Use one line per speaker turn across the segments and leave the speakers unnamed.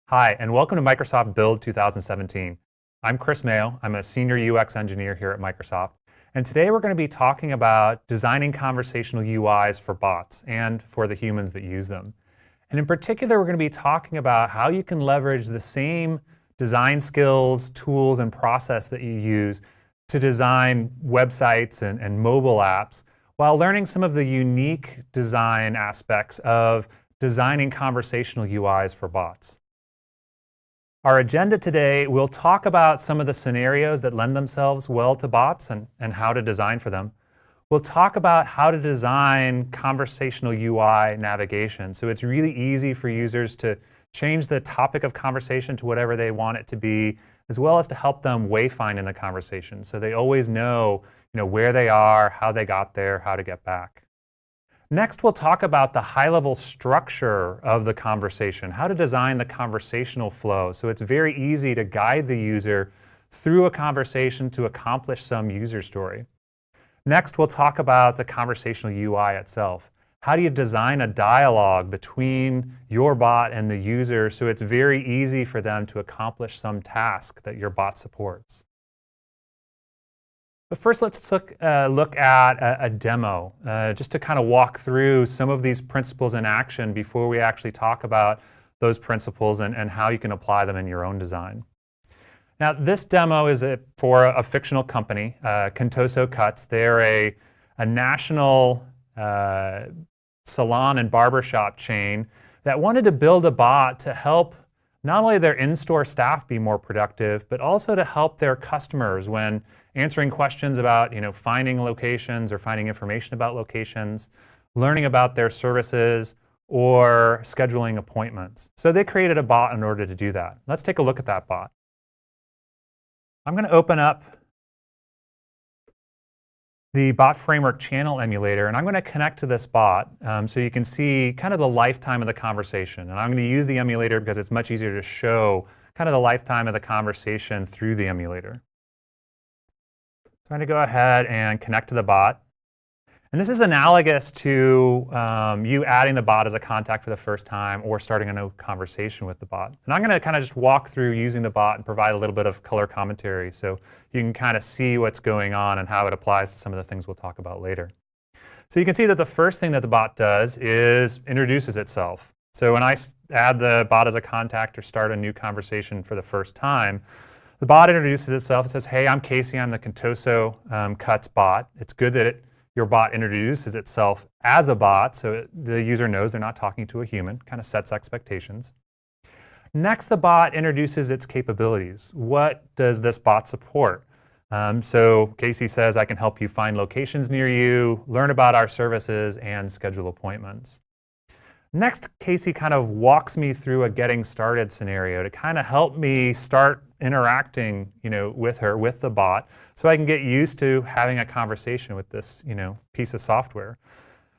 Hi, and welcome to Microsoft Build 2017. I'm Chris Mayo. I'm a senior UX engineer here at Microsoft. And today we're going to be talking about designing conversational UIs for bots and for the humans that use them. And in particular, we're going to be talking about how you can leverage the same design skills, tools, and process that you use to design websites and mobile apps while learning some of the unique design aspects of designing conversational UIs for bots. Our agenda today, we'll talk about some of the scenarios that lend themselves well to bots and how to design for them. We'll talk about how to design conversational UI navigation. So it's really easy for users to change the topic of conversation to whatever they want it to be, as well as to help them wayfind in the conversation. So they always know, where they are, how they got there, how to get back. Next, we'll talk about the high-level structure of the conversation, how to design the conversational flow. So it's very easy to guide the user through a conversation to accomplish some user story. Next, we'll talk about the conversational UI itself. How do you design a dialogue between your bot and the user so it's very easy for them to accomplish some task that your bot supports? But first, let's look at a demo, just to kind of walk through some of these principles in action before we actually talk about those principles and how you can apply them in your own design. Now, this demo is for a fictional company, Contoso Cuts. They're a national salon and barbershop chain that wanted to build a bot to help not only their in-store staff be more productive, but also to help their customers when answering questions about finding locations or finding information about locations, learning about their services, or scheduling appointments. So they created a bot in order to do that. Let's take a look at that bot. I'm going to open up the bot framework channel emulator, and I'm going to connect to this bot so you can see kind of the lifetime of the conversation. And I'm going to use the emulator because it's much easier to show kind of the lifetime of the conversation through the emulator. So I'm going to go ahead and connect to the bot. And this is analogous to you adding the bot as a contact for the first time or starting a new conversation with the bot. And I'm going to kind of just walk through using the bot and provide a little bit of color commentary so you can kind of see what's going on and how it applies to some of the things we'll talk about later. So you can see that the first thing that the bot does is introduces itself. So when I add the bot as a contact or start a new conversation for the first time, the bot introduces itself. It says, "Hey, I'm Casey. I'm the Contoso Cuts bot." It's good that your bot introduces itself as a bot so the user knows they're not talking to a human, kind of sets expectations. Next, the bot introduces its capabilities. What does this bot support? So Casey says, "I can help you find locations near you, learn about our services, and schedule appointments." Next, Casey kind of walks me through a getting started scenario to kind of help me start interacting, with her, with the bot, so I can get used to having a conversation with this, piece of software.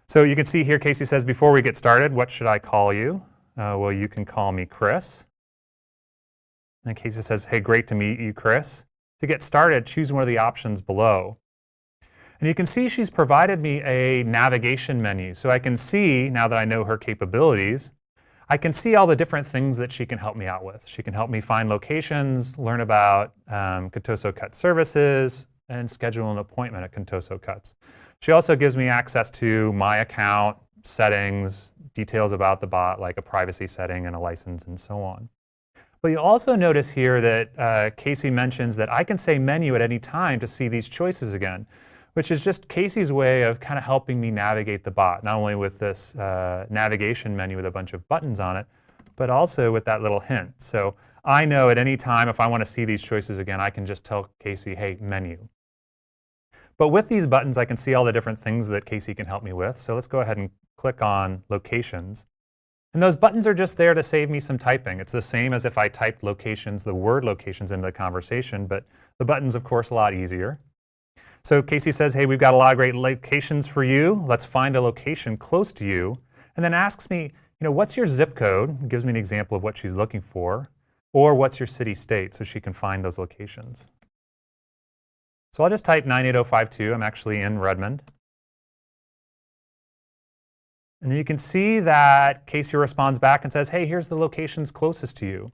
So you can see here, Casey says, "Before we get started, what should I call you?" Well, you can call me Chris. And Casey says, "Hey, great to meet you, Chris. To get started, choose one of the options below." And you can see she's provided me a navigation menu. So I can see, now that I know her capabilities, I can see all the different things that she can help me out with. She can help me find locations, learn about Contoso Cut services, and schedule an appointment at Contoso Cuts. She also gives me access to my account, settings, details about the bot, like a privacy setting and a license and so on. But you'll also notice here that Casey mentions that I can say menu at any time to see these choices again, which is just Casey's way of kind of helping me navigate the bot, not only with this navigation menu with a bunch of buttons on it, but also with that little hint. So I know at any time if I want to see these choices again, I can just tell Casey, "Hey, menu." But with these buttons, I can see all the different things that Casey can help me with. So let's go ahead and click on locations. And those buttons are just there to save me some typing. It's the same as if I typed locations, the word locations into the conversation, but the button's, of course, a lot easier. So Casey says, "Hey, we've got a lot of great locations for you. Let's find a location close to you." And then asks me, "What's your zip code?" It gives me an example of what she's looking for. Or what's your city state, so she can find those locations. So I'll just type 98052. I'm actually in Redmond. And then you can see that Casey responds back and says, hey, here's the locations closest to you.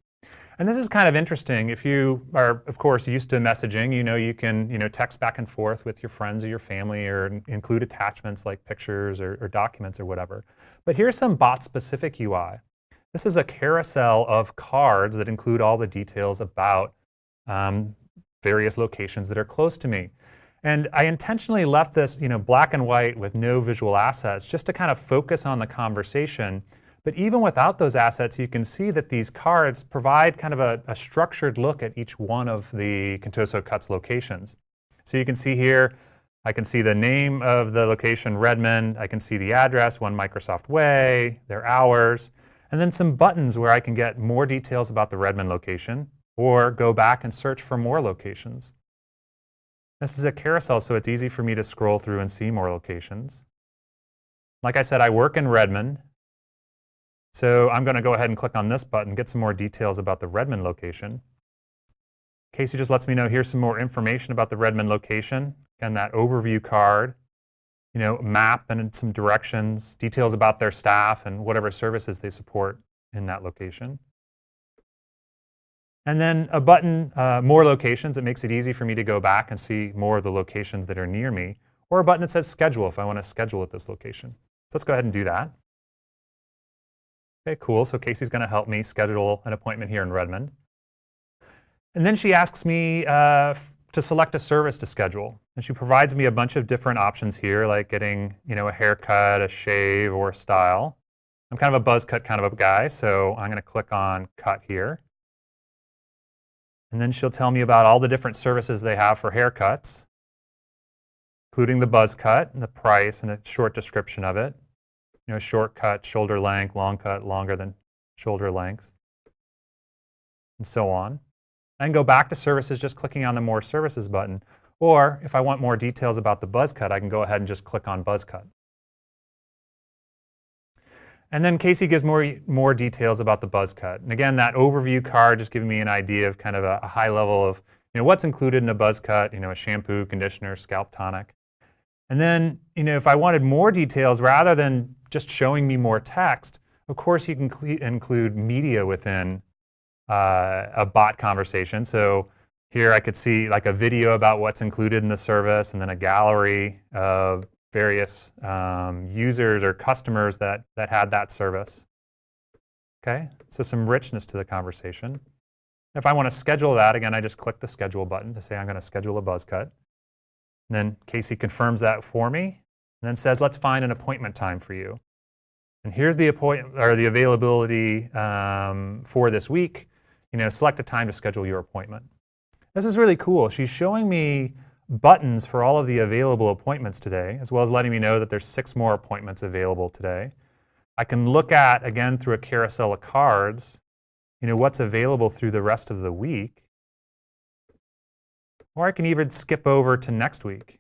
And this is kind of interesting. If you are, of course, used to messaging, you can text back and forth with your friends or your family, or include attachments like pictures or documents or whatever. But here's some bot-specific UI. This is a carousel of cards that include all the details about various locations that are close to me. And I intentionally left this black and white with no visual assets just to kind of focus on the conversation. But even without those assets, you can see that these cards provide kind of a structured look at each one of the Contoso Cuts locations. So you can see here, I can see the name of the location, Redmond. I can see the address, 1 Microsoft Way, their hours, and then some buttons where I can get more details about the Redmond location or go back and search for more locations. This is a carousel, so it's easy for me to scroll through and see more locations. Like I said, I work in Redmond. So I'm going to go ahead and click on this button, get some more details about the Redmond location. Casey just lets me know here's some more information about the Redmond location. Again, that overview card, map and some directions, details about their staff and whatever services they support in that location. And then a button, more locations. It makes it easy for me to go back and see more of the locations that are near me. Or a button that says schedule if I want to schedule at this location. So let's go ahead and do that. Okay, cool. So Casey's going to help me schedule an appointment here in Redmond. And then she asks me to select a service to schedule. And she provides me a bunch of different options here, like getting a haircut, a shave, or a style. I'm kind of a buzz cut kind of a guy, so I'm going to click on cut here. And then she'll tell me about all the different services they have for haircuts, including the buzz cut and the price and a short description of it. Short cut, shoulder length, long cut, longer than shoulder length, and so on. I can go back to services just clicking on the More Services button. Or if I want more details about the buzz cut, I can go ahead and just click on buzz cut. And then Casey gives more details about the buzz cut. And again, that overview card just giving me an idea of kind of a high level of what's included in a buzz cut, a shampoo, conditioner, scalp tonic. And then, if I wanted more details, rather than just showing me more text, of course you can include media within a bot conversation. So here I could see like a video about what's included in the service, and then a gallery of various users or customers that had that service. Okay, so some richness to the conversation. If I want to schedule that, again, I just click the schedule button to say I'm going to schedule a buzz cut. And then Casey confirms that for me, and then says, let's find an appointment time for you. And here's the availability for this week. Select a time to schedule your appointment. This is really cool. She's showing me buttons for all of the available appointments today, as well as letting me know that there's 6 more appointments available today. I can look at, again, through a carousel of cards, what's available through the rest of the week. Or I can even skip over to next week.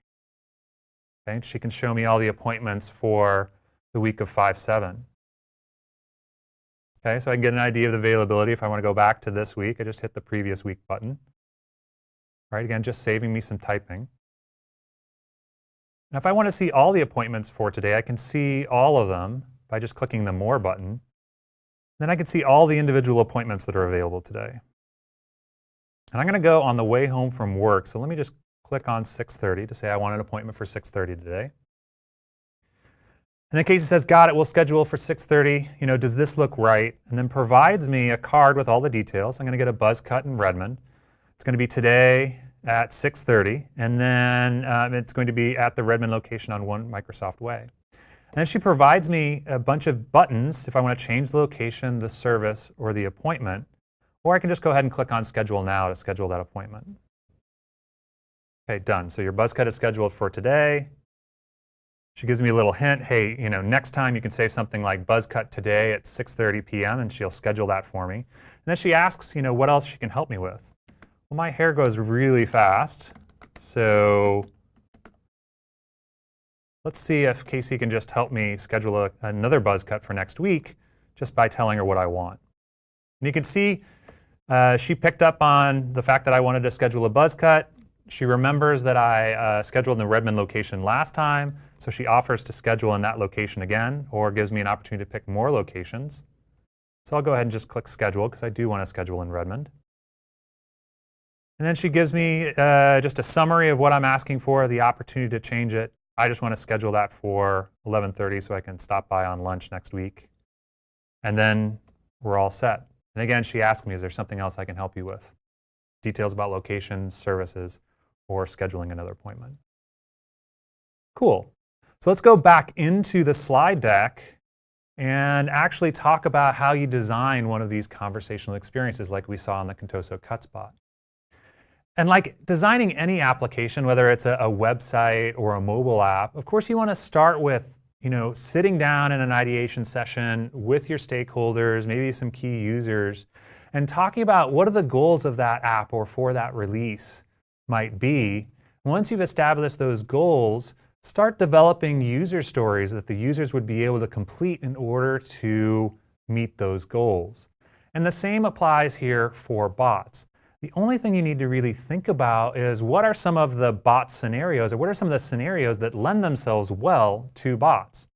Okay, she can show me all the appointments for the week of 5/7. Okay, so I can get an idea of the availability. If I want to go back to this week, I just hit the previous week button. Right, again, just saving me some typing. Now, if I want to see all the appointments for today, I can see all of them by just clicking the More button. Then I can see all the individual appointments that are available today. And I'm going to go on the way home from work, so let me just click on 6:30 to say I want an appointment for 6:30 today. And then Casey says, got it, we'll schedule for 6:30. Does this look right? And then provides me a card with all the details. I'm going to get a buzz cut in Redmond. It's going to be today at 6:30, and then it's going to be at the Redmond location on 1 Microsoft Way. And then she provides me a bunch of buttons if I want to change the location, the service, or the appointment. Or I can just go ahead and click on Schedule Now to schedule that appointment. Okay, done. So your buzz cut is scheduled for today. She gives me a little hint. Hey, next time you can say something like buzz cut today at 6:30 p.m. and she'll schedule that for me. And then she asks, what else she can help me with. Well, my hair goes really fast, so let's see if Casey can just help me schedule another buzz cut for next week just by telling her what I want. And you can see she picked up on the fact that I wanted to schedule a buzz cut. She remembers that I scheduled in the Redmond location last time, So she offers to schedule in that location again, or gives me an opportunity to pick more locations. So I'll go ahead and just click schedule because I do want to schedule in Redmond. And then she gives me just a summary of what I'm asking for, the opportunity to change it. I just want to schedule that for 11:30 so I can stop by on lunch next week. And then we're all set. And again, she asked me, is there something else I can help you with? Details about locations, services, or scheduling another appointment. Cool. So let's go back into the slide deck and actually talk about how you design one of these conversational experiences like we saw in the Contoso Cuts bot. And like designing any application, whether it's a website or a mobile app, of course you want to start with sitting down in an ideation session with your stakeholders, maybe some key users, and talking about what are the goals of that app or for that release might be. Once you've established those goals, start developing user stories that the users would be able to complete in order to meet those goals. And the same applies here for bots. The only thing you need to really think about is what are some of the bot scenarios, or what are some of the scenarios that lend themselves well to bots?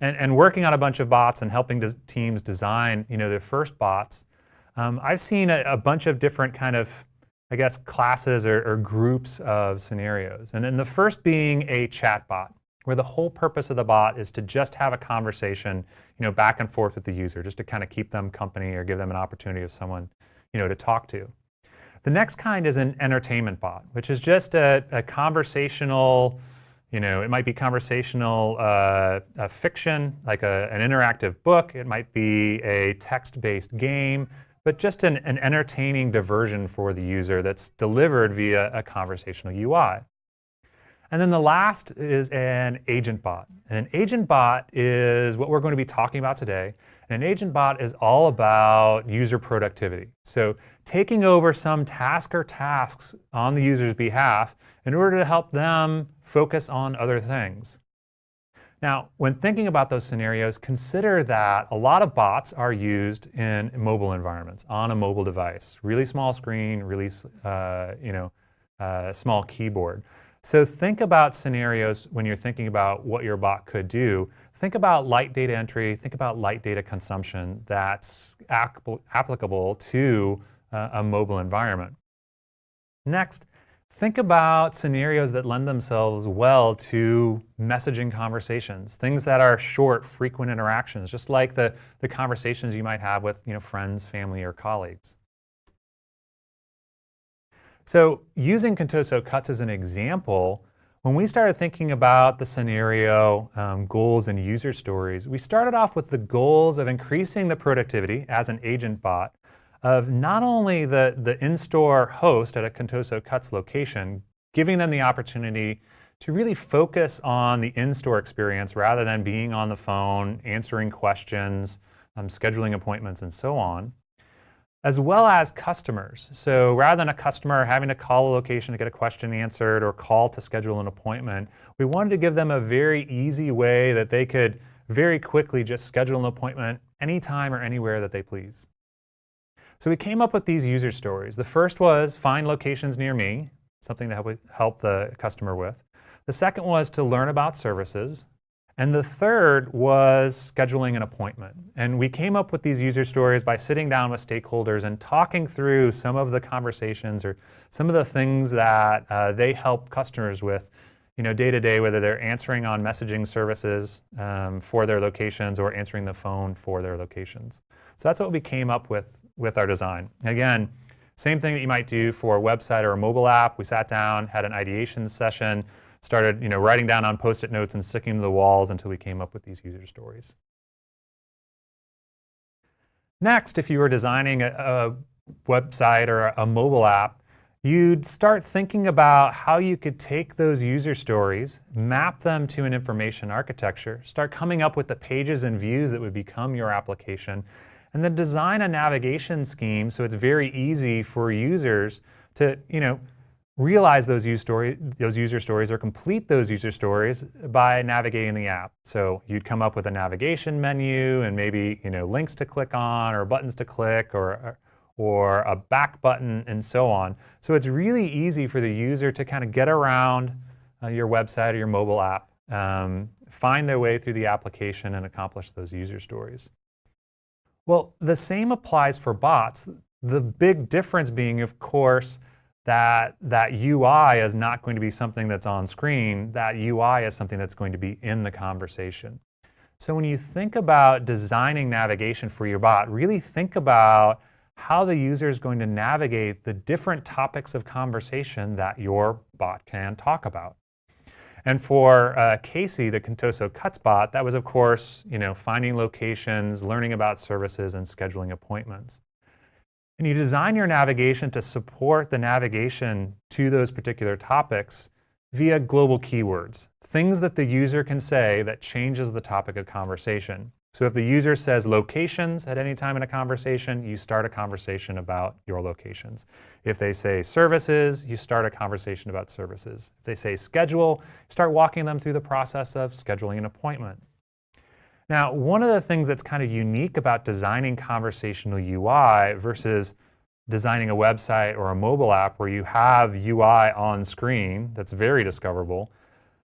And working on a bunch of bots and helping teams design their first bots, I've seen a bunch of different kind of, I guess, classes or groups of scenarios. And then the first being a chat bot, where the whole purpose of the bot is to just have a conversation back and forth with the user, just to kind of keep them company or give them an opportunity of someone to talk to. The next kind is an entertainment bot, which is just a conversational, it might be conversational fiction, like an interactive book. It might be a text-based game, but just an entertaining diversion for the user that's delivered via a conversational UI. And then the last is an agent bot. And an agent bot is what we're going to be talking about today. And an agent bot is all about user productivity. So taking over some task or tasks on the user's behalf in order to help them focus on other things. Now, when thinking about those scenarios, consider that a lot of bots are used in mobile environments, on a mobile device. Really small screen, really small keyboard. So think about scenarios when you're thinking about what your bot could do. Think about light data entry, think about light data consumption that's applicable to a mobile environment. Next, think about scenarios that lend themselves well to messaging conversations, things that are short, frequent interactions, just like the conversations you might have with friends, family, or colleagues. So using Contoso Cuts as an example, when we started thinking about the scenario goals and user stories, we started off with the goals of increasing the productivity as an agent bot of not only the in-store host at a Contoso Cuts location, giving them the opportunity to really focus on the in-store experience rather than being on the phone, answering questions, scheduling appointments, and so on, as well as customers. So rather than a customer having to call a location to get a question answered or call to schedule an appointment, we wanted to give them a very easy way that they could very quickly just schedule an appointment anytime or anywhere that they please. So we came up with these user stories. The first was find locations near me, something that would help the customer with. The second was to learn about services. And the third was scheduling an appointment. And we came up with these user stories by sitting down with stakeholders and talking through some of the conversations or some of the things that they help customers with day to day, whether they're answering on messaging services for their locations or answering the phone for their locations. So that's what we came up with our design. Again, same thing that you might do for a website or a mobile app. We sat down, had an ideation session, started writing down on Post-it notes and sticking to the walls until we came up with these user stories. Next, if you were designing a website or a mobile app, you'd start thinking about how you could take those user stories, map them to an information architecture, start coming up with the pages and views that would become your application, and then design a navigation scheme so it's very easy for users to realize those user stories or complete those user stories by navigating the app. So you'd come up with a navigation menu and maybe links to click on or buttons to click or a back button and so on. So it's really easy for the user to kind of get around your website or your mobile app find their way through the application and accomplish those user stories. Well, the same applies for bots. The big difference being, of course, that UI is not going to be something that's on screen. That UI is something that's going to be in the conversation. So when you think about designing navigation for your bot, really think about how the user is going to navigate the different topics of conversation that your bot can talk about. And for Casey, the Contoso Cuts bot, that was, of course, finding locations, learning about services, and scheduling appointments. And you design your navigation to support the navigation to those particular topics via global keywords, things that the user can say that changes the topic of conversation. So if the user says locations at any time in a conversation, you start a conversation about your locations. If they say services, you start a conversation about services. If they say schedule, start walking them through the process of scheduling an appointment. Now, one of the things that's kind of unique about designing conversational UI versus designing a website or a mobile app where you have UI on screen that's very discoverable,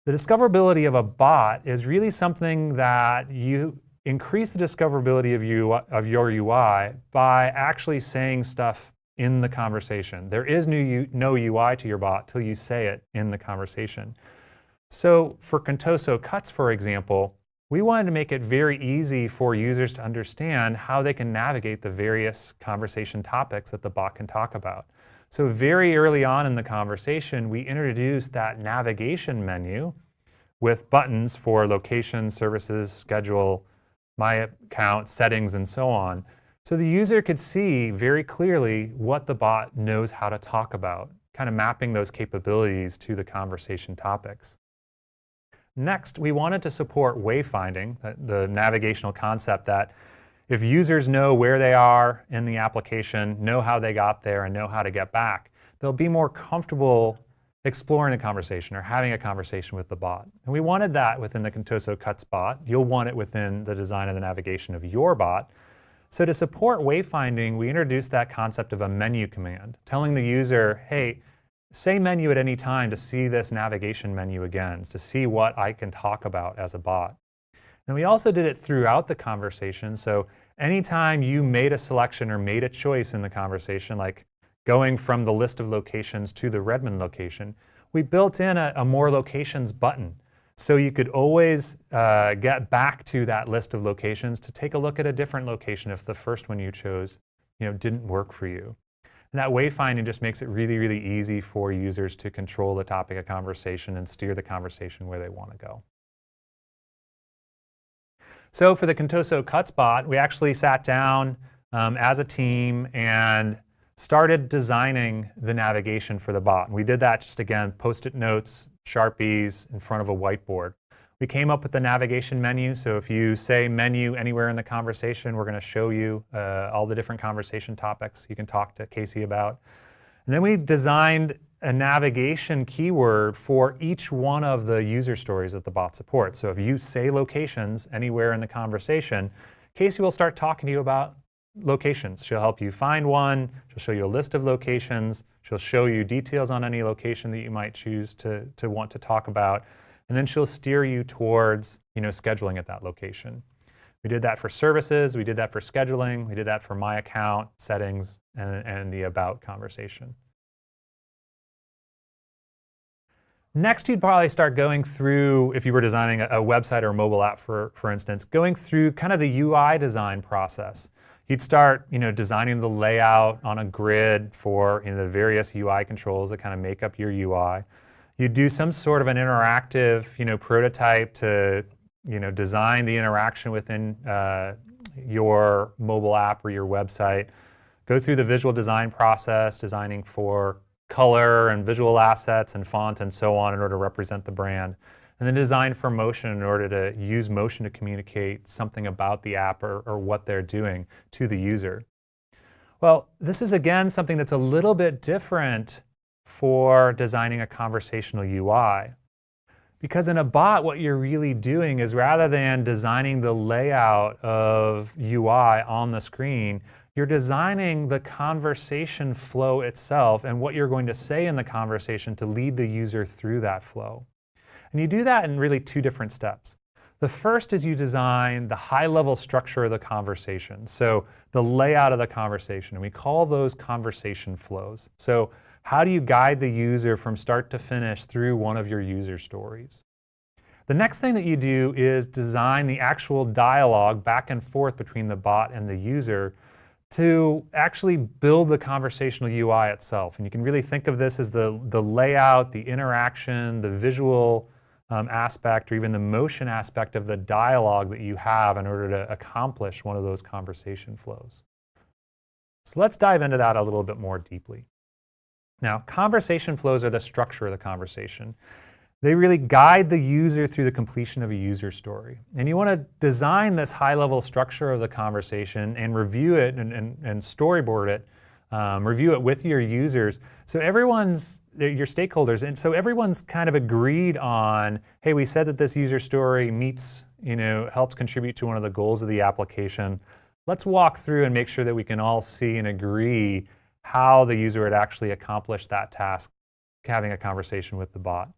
the discoverability of a bot is really something that you increase the discoverability of your UI by actually saying stuff in the conversation. There is no UI to your bot till you say it in the conversation. So for Contoso Cuts, for example, we wanted to make it very easy for users to understand how they can navigate the various conversation topics that the bot can talk about. So very early on in the conversation, we introduced that navigation menu with buttons for location, services, schedule, my account, settings, and so on. So the user could see very clearly what the bot knows how to talk about, kind of mapping those capabilities to the conversation topics. Next, we wanted to support wayfinding, the navigational concept that if users know where they are in the application, know how they got there, and know how to get back, they'll be more comfortable exploring a conversation or having a conversation with the bot. And we wanted that within the Contoso Cuts bot. You'll want it within the design and the navigation of your bot. So to support wayfinding, we introduced that concept of a menu command, telling the user, hey, say menu at any time to see this navigation menu again, to see what I can talk about as a bot. And we also did it throughout the conversation. So anytime you made a selection or made a choice in the conversation, like going from the list of locations to the Redmond location, we built in a more locations button. So you could always get back to that list of locations to take a look at a different location if the first one you chose didn't work for you. And that wayfinding just makes it really, really easy for users to control the topic of conversation and steer the conversation where they want to go. So for the Contoso Cuts bot, we actually sat down as a team and started designing the navigation for the bot. And we did that just, again, Post-it notes, Sharpies in front of a whiteboard. We came up with the navigation menu, so if you say menu anywhere in the conversation, we're going to show you all the different conversation topics you can talk to Casey about. And then we designed a navigation keyword for each one of the user stories that the bot supports. So if you say locations anywhere in the conversation, Casey will start talking to you about locations. She'll help you find one, she'll show you a list of locations, she'll show you details on any location that you might choose to want to talk about. And then she'll steer you towards scheduling at that location. We did that for services, we did that for scheduling, we did that for my account, settings, and the about conversation. Next, you'd probably start going through, if you were designing a website or a mobile app, for instance, going through kind of the UI design process. You'd start designing the layout on a grid for the various UI controls that kind of make up your UI. You do some sort of an interactive, prototype to, design the interaction within your mobile app or your website. Go through the visual design process, designing for color and visual assets and font and so on in order to represent the brand. And then design for motion in order to use motion to communicate something about the app or what they're doing to the user. Well, this is again something that's a little bit different for designing a conversational UI. Because in a bot, what you're really doing is rather than designing the layout of UI on the screen, you're designing the conversation flow itself and what you're going to say in the conversation to lead the user through that flow. And you do that in really two different steps. The first is you design the high-level structure of the conversation, so the layout of the conversation, and we call those conversation flows. So how do you guide the user from start to finish through one of your user stories? The next thing that you do is design the actual dialogue back and forth between the bot and the user to actually build the conversational UI itself. And you can really think of this as the layout, the interaction, the visual aspect, or even the motion aspect of the dialogue that you have in order to accomplish one of those conversation flows. So let's dive into that a little bit more deeply. Now, conversation flows are the structure of the conversation. They really guide the user through the completion of a user story. And you want to design this high-level structure of the conversation and review it and storyboard it, review it with your users. So your stakeholders, and so everyone's kind of agreed on, hey, we said that this user story meets, helps contribute to one of the goals of the application. Let's walk through and make sure that we can all see and agree how the user would actually accomplish that task, having a conversation with the bot.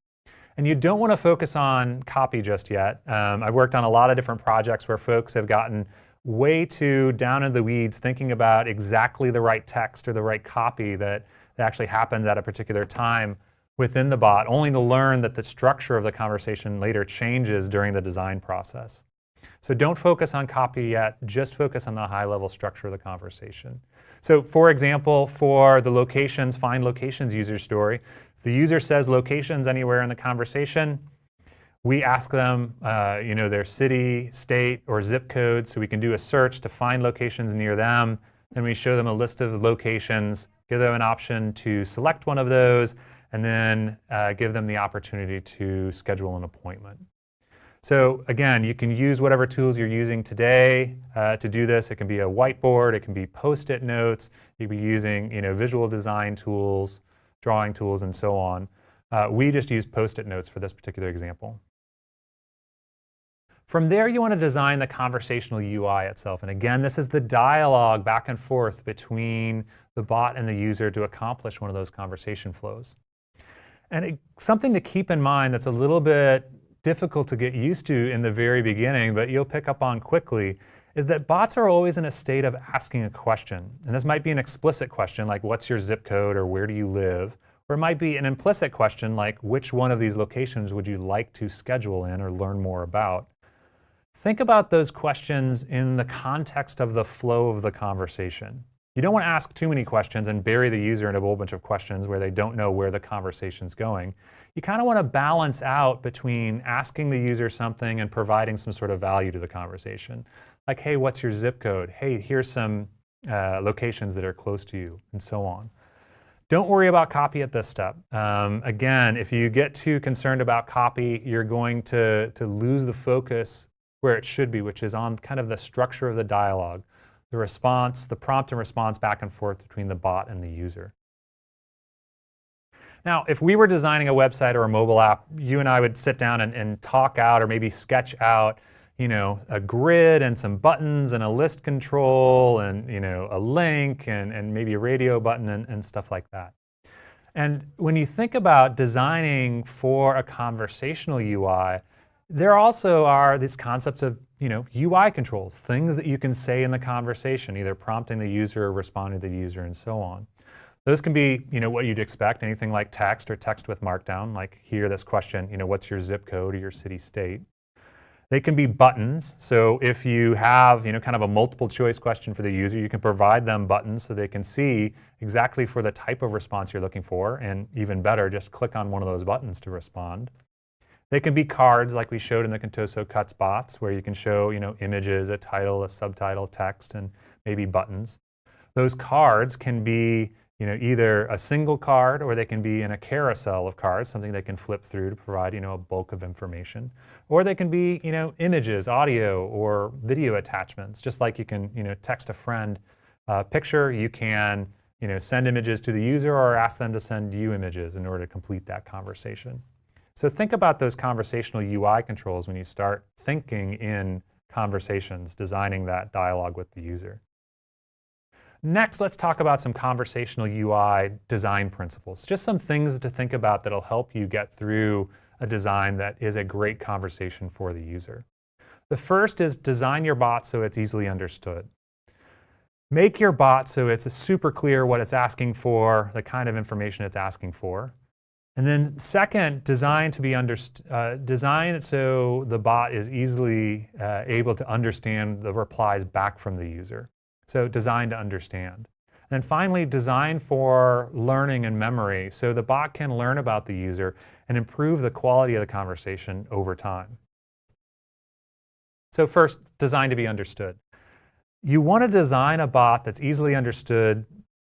And you don't want to focus on copy just yet. I've worked on a lot of different projects where folks have gotten way too down in the weeds thinking about exactly the right text or the right copy that actually happens at a particular time within the bot, only to learn that the structure of the conversation later changes during the design process. So don't focus on copy yet, just focus on the high-level structure of the conversation. So for example, for the locations, find locations user story, if the user says locations anywhere in the conversation, we ask them their city, state, or zip code, so we can do a search to find locations near them. Then we show them a list of locations, give them an option to select one of those, and then give them the opportunity to schedule an appointment. So again, you can use whatever tools you're using today to do this. It can be a whiteboard, it can be Post-it notes, you can be using visual design tools, drawing tools, and so on. We just used Post-it notes for this particular example. From there, you want to design the conversational UI itself. And again, this is the dialogue back and forth between the bot and the user to accomplish one of those conversation flows. And something to keep in mind that's a little bit difficult to get used to in the very beginning, but you'll pick up on quickly, is that bots are always in a state of asking a question. And this might be an explicit question like, what's your zip code, or where do you live? Or it might be an implicit question like, which one of these locations would you like to schedule in or learn more about? Think about those questions in the context of the flow of the conversation. You don't want to ask too many questions and bury the user in a whole bunch of questions where they don't know where the conversation's going. You kind of want to balance out between asking the user something and providing some sort of value to the conversation. Like, hey, what's your zip code? Hey, here's some locations that are close to you, and so on. Don't worry about copy at this step. Again, if you get too concerned about copy, you're going to lose the focus where it should be, which is on kind of the structure of the dialogue, the response, the prompt and response back and forth between the bot and the user. Now, if we were designing a website or a mobile app, you and I would sit down and talk out or maybe sketch out, a grid and some buttons and a list control and, a link and maybe a radio button and stuff like that. And when you think about designing for a conversational UI, there also are these concepts of, UI controls, things that you can say in the conversation, either prompting the user or responding to the user and so on. Those can be, what you'd expect, anything like text or text with markdown, like here, this question, what's your zip code or your city state? They can be buttons. So if you have, kind of a multiple choice question for the user, you can provide them buttons so they can see exactly for the type of response you're looking for, and even better, just click on one of those buttons to respond. They can be cards like we showed in the Contoso Cuts bots, where you can show, images, a title, a subtitle, text, and maybe buttons. Those cards can be, either a single card, or they can be in a carousel of cards, something they can flip through to provide, a bulk of information. Or they can be, images, audio, or video attachments. Just like you can, text a friend a picture, you can, send images to the user or ask them to send you images in order to complete that conversation. So think about those conversational UI controls when you start thinking in conversations, designing that dialogue with the user. Next, let's talk about some conversational UI design principles. Just some things to think about that'll help you get through a design that is a great conversation for the user. The first is design your bot so it's easily understood. Make your bot so it's super clear what it's asking for, the kind of information it's asking for. And then second, design it so the bot is easily able to understand the replies back from the user. So design to understand. And then finally, design for learning and memory so the bot can learn about the user and improve the quality of the conversation over time. So first, design to be understood. You want to design a bot that's easily understood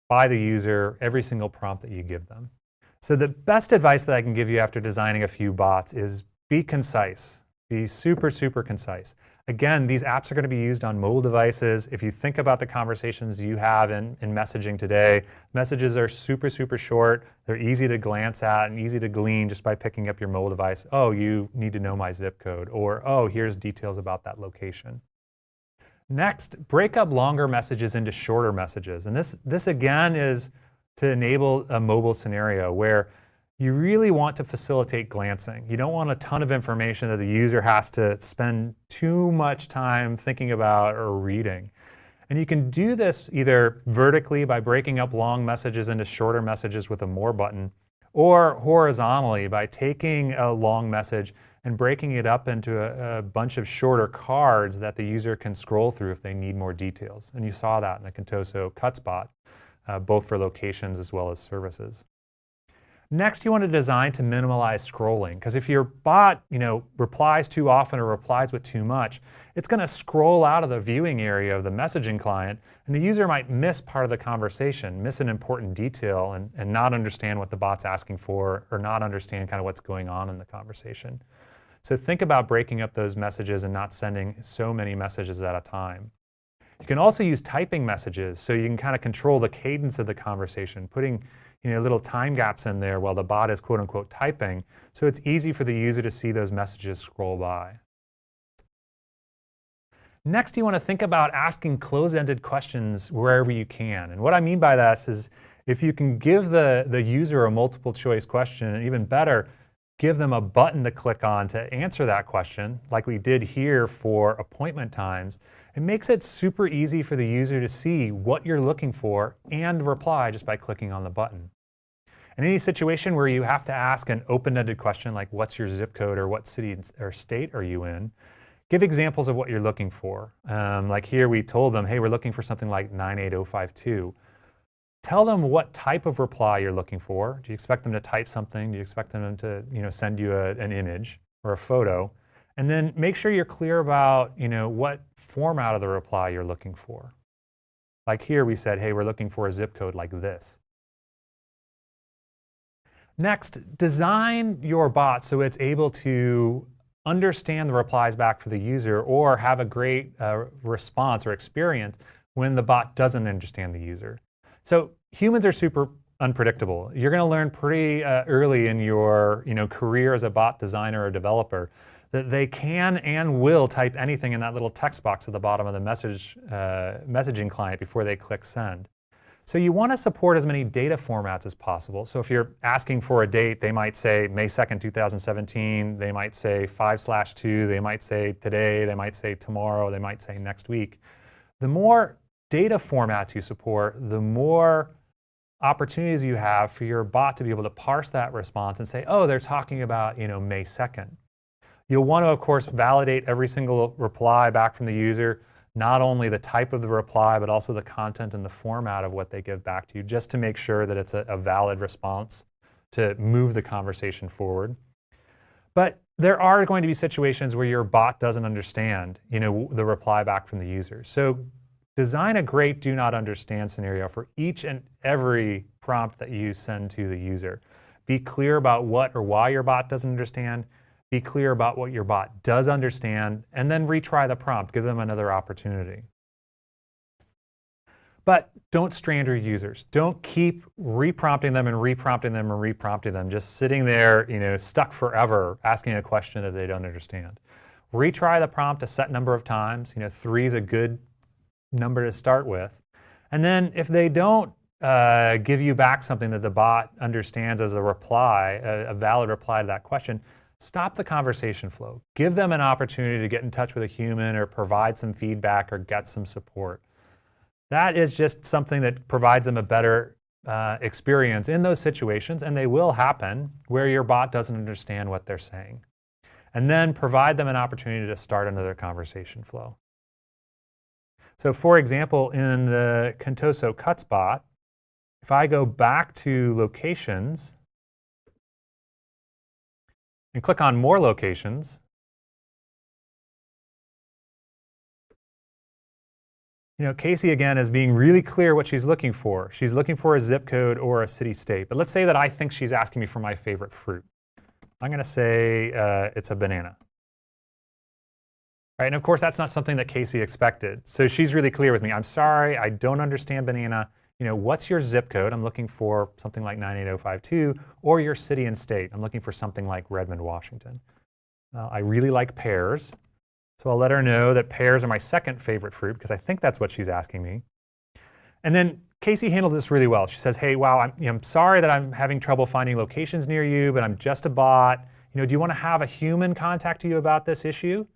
by the user every single prompt that you give them. So the best advice that I can give you after designing a few bots is be concise. Be super, super concise. Again, these apps are going to be used on mobile devices. If you think about the conversations you have in messaging today, messages are super, super short. They're easy to glance at and easy to glean just by picking up your mobile device. Oh, you need to know my zip code. Or, oh, here's details about that location. Next, break up longer messages into shorter messages. And this again is to enable a mobile scenario where you really want to facilitate glancing. You don't want a ton of information that the user has to spend too much time thinking about or reading. And you can do this either vertically by breaking up long messages into shorter messages with a More button, or horizontally by taking a long message and breaking it up into a bunch of shorter cards that the user can scroll through if they need more details. And you saw that in the Contoso Cuts bot, both for locations as well as services. Next, you want to design to minimize scrolling, because if your bot, replies too often or replies with too much, it's going to scroll out of the viewing area of the messaging client, and the user might miss part of the conversation, miss an important detail, and not understand what the bot's asking for, or not understand kind of what's going on in the conversation. So think about breaking up those messages and not sending so many messages at a time. You can also use typing messages, so you can kind of control the cadence of the conversation, putting little time gaps in there while the bot is quote-unquote typing, so it's easy for the user to see those messages scroll by. Next, you want to think about asking closed-ended questions wherever you can. And what I mean by this is if you can give the user a multiple choice question, and even better, give them a button to click on to answer that question, like we did here for appointment times, it makes it super easy for the user to see what you're looking for and reply just by clicking on the button. In any situation where you have to ask an open-ended question like what's your zip code or what city or state are you in, give examples of what you're looking for. Like here we told them, hey, we're looking for something like 98052. Tell them what type of reply you're looking for. Do you expect them to type something? Do you expect them to send you an image or a photo? And then make sure you're clear about what format of the reply you're looking for. Like here we said, hey, we're looking for a zip code like this. Next, design your bot so it's able to understand the replies back for the user or have a great response or experience when the bot doesn't understand the user. So humans are super unpredictable. You're going to learn pretty early in your career as a bot designer or developer that they can and will type anything in that little text box at the bottom of the messaging client before they click send. So you want to support as many data formats as possible. So if you're asking for a date, they might say May 2nd, 2017. They might say 5/2. They might say today. They might say tomorrow. They might say next week. The more data formats you support, the more opportunities you have for your bot to be able to parse that response and say, oh, they're talking about May 2nd. You'll want to, of course, validate every single reply back from the user, not only the type of the reply, but also the content and the format of what they give back to you, just to make sure that it's a valid response to move the conversation forward. But there are going to be situations where your bot doesn't understand the reply back from the user. So design a great do not understand scenario for each and every prompt that you send to the user. Be clear about what or why your bot doesn't understand. Be clear about what your bot does understand, and then retry the prompt. Give them another opportunity. But don't strand your users. Don't keep reprompting them and reprompting them and reprompting them, just sitting there, stuck forever asking a question that they don't understand. Retry the prompt a set number of times. 3 is a good number to start with. And then if they don't give you back something that the bot understands as a reply, a valid reply to that question, stop the conversation flow. Give them an opportunity to get in touch with a human or provide some feedback or get some support. That is just something that provides them a better experience in those situations, and they will happen, where your bot doesn't understand what they're saying. And then provide them an opportunity to start another conversation flow. So for example, in the Contoso Cuts bot, if I go back to locations and click on more locations, Casey again is being really clear what she's looking for. She's looking for a zip code or a city-state. But let's say that I think she's asking me for my favorite fruit. I'm going to say it's a banana. Right, and of course, that's not something that Casey expected. So she's really clear with me. I'm sorry, I don't understand banana. What's your zip code? I'm looking for something like 98052, or your city and state. I'm looking for something like Redmond, Washington. I really like pears. So I'll let her know that pears are my second favorite fruit, because I think that's what she's asking me. And then Casey handled this really well. She says, hey, wow, I'm sorry that I'm having trouble finding locations near you, but I'm just a bot. Do you want to have a human contact you about this issue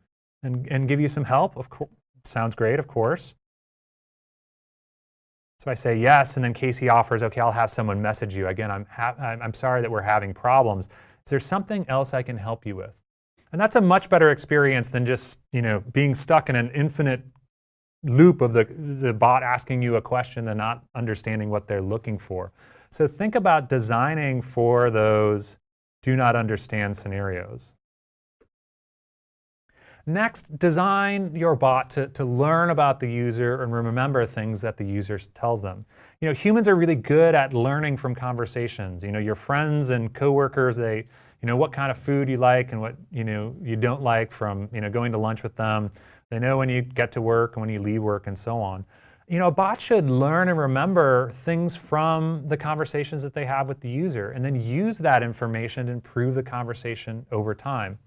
and give you some help? Of course, sounds great, of course. So I say yes, and then Casey offers, okay, I'll have someone message you. Again, I'm sorry that we're having problems. Is there something else I can help you with? And that's a much better experience than just being stuck in an infinite loop of the bot asking you a question and not understanding what they're looking for. So think about designing for those do not understand scenarios. Next, design your bot to learn about the user and remember things that the user tells them. Humans are really good at learning from conversations. Your friends and coworkers, they what kind of food you like and what you don't like from going to lunch with them. They know when you get to work and when you leave work and so on. A bot should learn and remember things from the conversations that they have with the user, and then use that information to improve the conversation over time.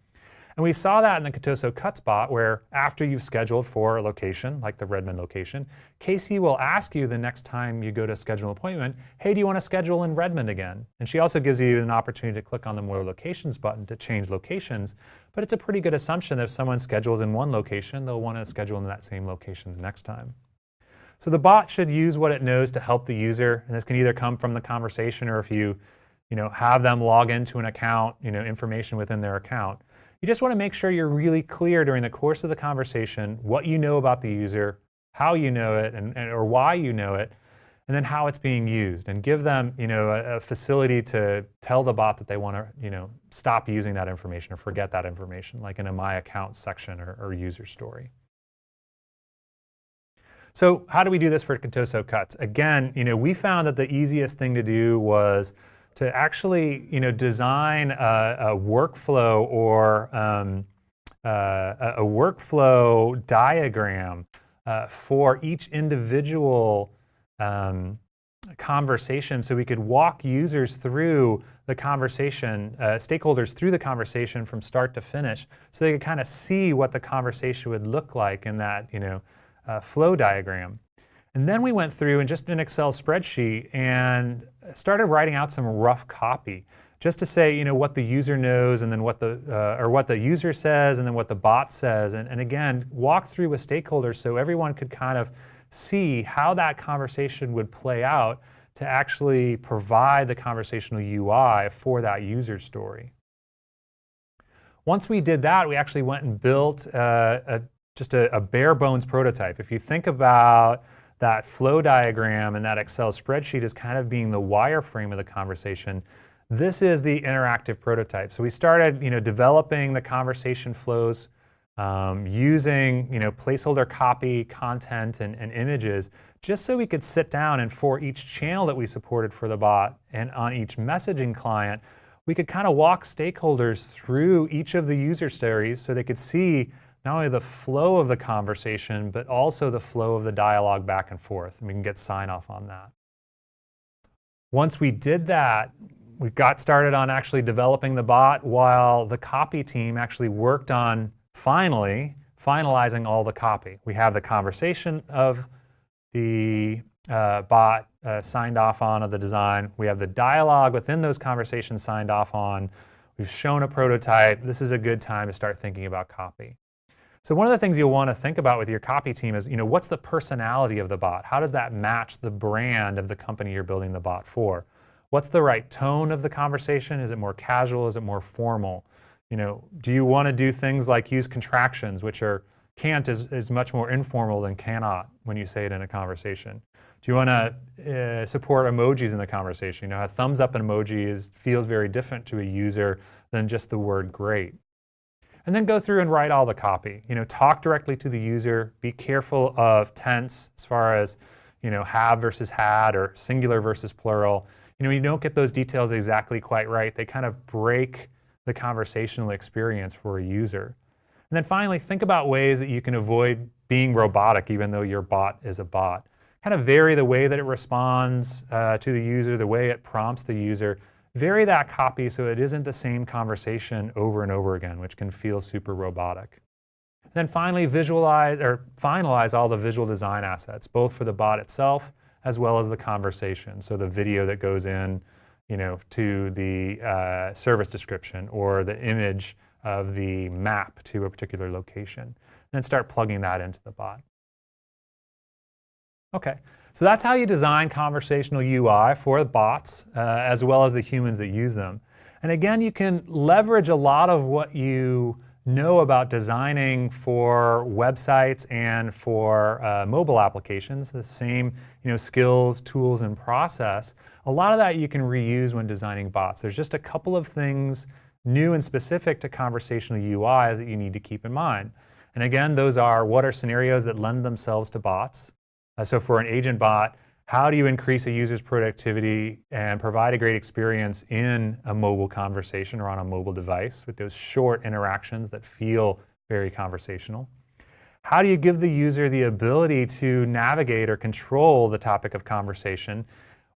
And we saw that in the Contoso Cuts bot, where after you've scheduled for a location, like the Redmond location, Casey will ask you the next time you go to schedule an appointment, hey, do you want to schedule in Redmond again? And she also gives you an opportunity to click on the More Locations button to change locations. But it's a pretty good assumption that if someone schedules in one location, they'll want to schedule in that same location the next time. So the bot should use what it knows to help the user. And this can either come from the conversation, or if you have them log into an account, information within their account. You just want to make sure you're really clear during the course of the conversation what you know about the user, how you know it, or why you know it, and then how it's being used. And give them a facility to tell the bot that they want to stop using that information or forget that information, like in a My Account section or user story. So how do we do this for Contoso Cuts? Again, we found that the easiest thing to do was to actually, design a workflow or a workflow diagram for each individual conversation, so we could walk users through the conversation, stakeholders through the conversation from start to finish, so they could kind of see what the conversation would look like in that, flow diagram. And then we went through and just an Excel spreadsheet and started writing out some rough copy, just to say, what the user knows, and then what the user says, and then what the bot says, and again, walk through with stakeholders so everyone could kind of see how that conversation would play out to actually provide the conversational UI for that user story. Once we did that, we actually went and built just a bare bones prototype. If you think about that flow diagram and that Excel spreadsheet as kind of being the wireframe of the conversation, this is the interactive prototype. So we started developing the conversation flows using placeholder copy, content, and images, just so we could sit down and for each channel that we supported for the bot and on each messaging client, we could kind of walk stakeholders through each of the user stories so they could see not only the flow of the conversation, but also the flow of the dialogue back and forth, and we can get sign off on that. Once we did that, we got started on actually developing the bot, while the copy team actually worked on finalizing all the copy. We have the conversation of the bot signed off on of the design. We have the dialogue within those conversations signed off on. We've shown a prototype. This is a good time to start thinking about copy. So one of the things you'll want to think about with your copy team is, what's the personality of the bot? How does that match the brand of the company you're building the bot for? What's the right tone of the conversation? Is it more casual? Is it more formal? Do you want to do things like use contractions, which are can't is much more informal than cannot when you say it in a conversation? Do you want to support emojis in the conversation? A thumbs up emoji feels very different to a user than just the word great. And then go through and write all the copy. Talk directly to the user. Be careful of tense as far as have versus had or singular versus plural. You don't get those details exactly quite right. They kind of break the conversational experience for a user. And then finally, think about ways that you can avoid being robotic, even though your bot is a bot. Kind of vary the way that it responds to the user, the way it prompts the user. Vary that copy so it isn't the same conversation over and over again, which can feel super robotic. And then finally, visualize or finalize all the visual design assets, both for the bot itself as well as the conversation. So the video that goes in, to the service description or the image of the map to a particular location. And then start plugging that into the bot. Okay, so that's how you design conversational UI for bots as well as the humans that use them. And again, you can leverage a lot of what you know about designing for websites and for mobile applications, the same skills, tools, and process. A lot of that you can reuse when designing bots. There's just a couple of things new and specific to conversational UIs that you need to keep in mind. And again, those are what are scenarios that lend themselves to bots. So for an agent bot, how do you increase a user's productivity and provide a great experience in a mobile conversation or on a mobile device with those short interactions that feel very conversational? How do you give the user the ability to navigate or control the topic of conversation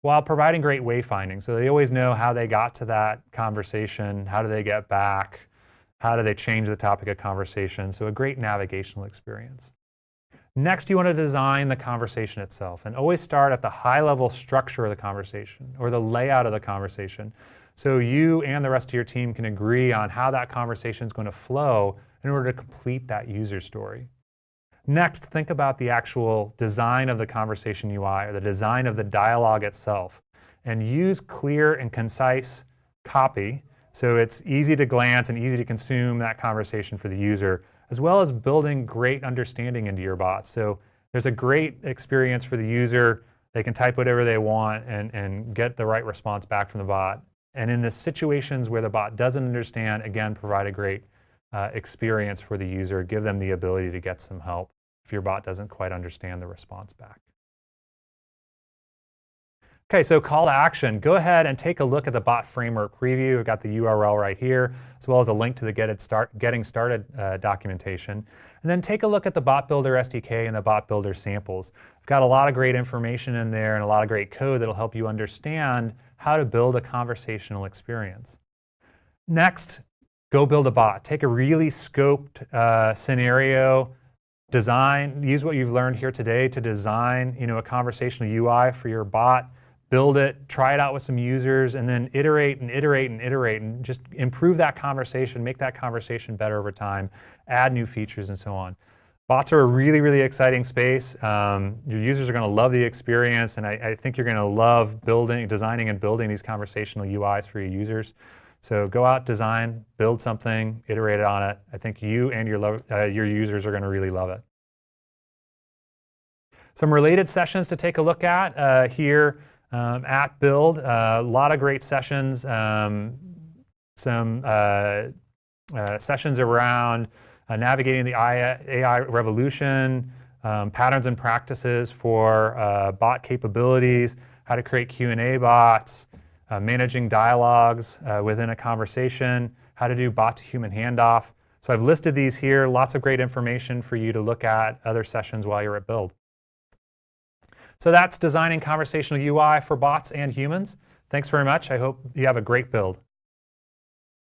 while providing great wayfinding? So they always know how they got to that conversation, how do they get back, how do they change the topic of conversation? So a great navigational experience. Next, you want to design the conversation itself, and always start at the high-level structure of the conversation or the layout of the conversation, so you and the rest of your team can agree on how that conversation is going to flow in order to complete that user story. Next, think about the actual design of the conversation UI or the design of the dialogue itself, and use clear and concise copy so it's easy to glance and easy to consume that conversation for the user, as well as building great understanding into your bot. So there's a great experience for the user. They can type whatever they want and get the right response back from the bot. And in the situations where the bot doesn't understand, again, provide a great experience for the user. Give them the ability to get some help if your bot doesn't quite understand the response back. Okay, so call to action. Go ahead and take a look at the bot framework preview. We've got the URL right here, as well as a link to the Getting Started documentation. And then take a look at the Bot Builder SDK and the Bot Builder samples. We've got a lot of great information in there and a lot of great code that'll help you understand how to build a conversational experience. Next, go build a bot. Take a really scoped scenario, use what you've learned here today to design a conversational UI for your bot. Build it, try it out with some users, and then iterate and iterate and iterate and just improve that conversation, make that conversation better over time, add new features and so on. Bots are a really, really exciting space. Your users are going to love the experience, and I think you're going to love designing and building these conversational UIs for your users. So go out, design, build something, iterate on it. I think you and your users are going to really love it. Some related sessions to take a look at here. At Build, a lot of great sessions, some sessions around navigating the AI revolution, patterns and practices for bot capabilities, how to create Q&A bots, managing dialogues within a conversation, how to do bot-to-human handoff. So I've listed these here, lots of great information for you to look at other sessions while you're at Build. So that's designing conversational UI for bots and humans. Thanks very much. I hope you have a great build.